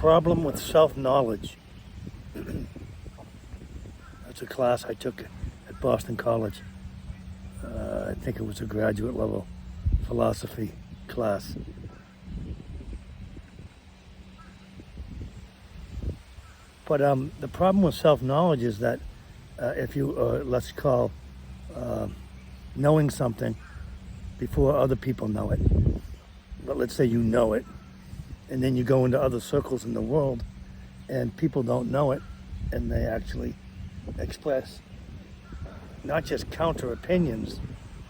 problem with self-knowledge. That's a class I took at Boston College. I think it was a graduate level philosophy class. But the problem with self-knowledge is that if you, let's call knowing something before other people know it, but let's say you know it, and then you go into other circles in the world and people don't know it, and they actually express not just counter opinions,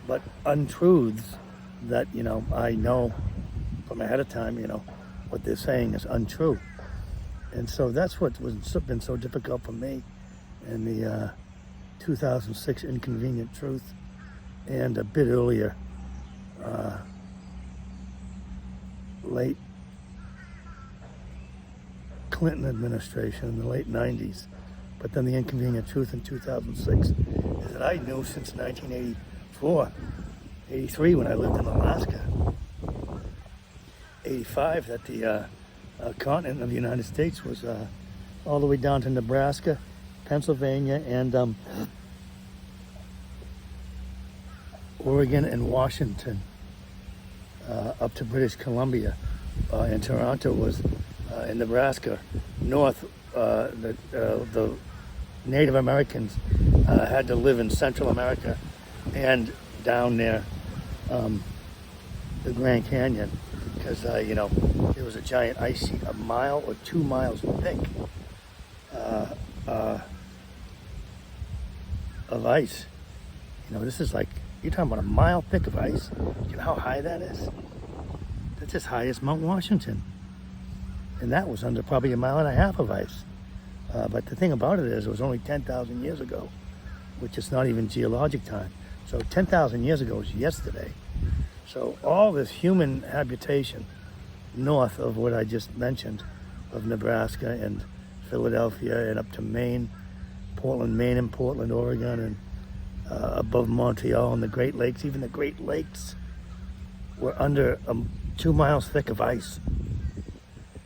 but untruths that, I know from ahead of time, what they're saying is untrue. And so that's what been so difficult for me in the 2006 Inconvenient Truth, and a bit earlier, late Clinton administration in the late 90s. But then the Inconvenient Truth in 2006 is that I knew since 1984, 83 when I lived in Alaska, 85 that the continent of the United States was all the way down to Nebraska, Pennsylvania, and Oregon and Washington, up to British Columbia, and Toronto was in Nebraska. North, the Native Americans had to live in Central America and down near the Grand Canyon, because there was a giant ice sheet a mile or 2 miles thick of ice. This is like, you're talking about a mile thick of ice. Do you know how high that is? That's as high as Mount Washington. And that was under probably a mile and a half of ice. But the thing about it is, it was only 10,000 years ago, which is not even geologic time. So 10,000 years ago is yesterday. So all this human habitation north of what I just mentioned, of Nebraska and Philadelphia and up to Maine, Portland, Maine, and Portland, Oregon, and above Montreal and the Great Lakes. Even the Great Lakes were under 2 miles thick of ice.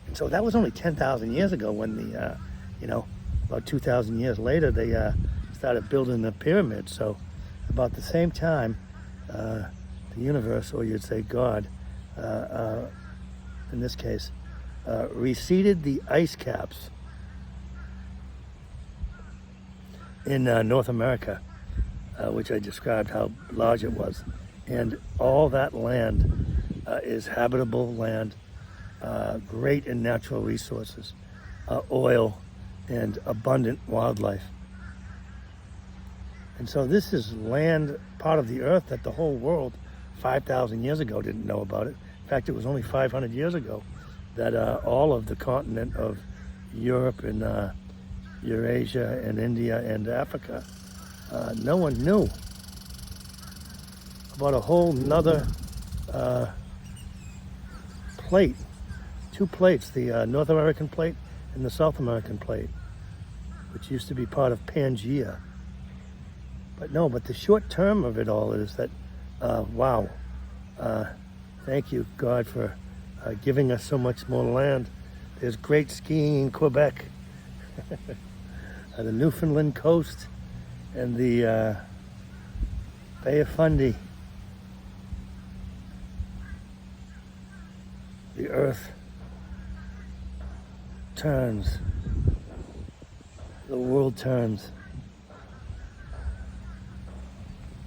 And so that was only 10,000 years ago when the, about 2,000 years later, they started building the pyramids. So about the same time, the universe, or you'd say God, in this case, receded the ice caps in North America, which I described how large it was. And all that land is habitable land, great in natural resources, oil, and abundant wildlife. And so this is land, part of the earth that the whole world 5,000 years ago didn't know about it. In fact, it was only 500 years ago that all of the continent of Europe and Eurasia and India and Africa, no one knew about a whole nother plate, 2 plates, the North American plate and the South American plate, which used to be part of Pangea. But the short term of it all is that, wow, thank you, God, for giving us so much more land. There's great skiing in Quebec, the Newfoundland coast, and the Bay of Fundy. The earth turns, the world turns.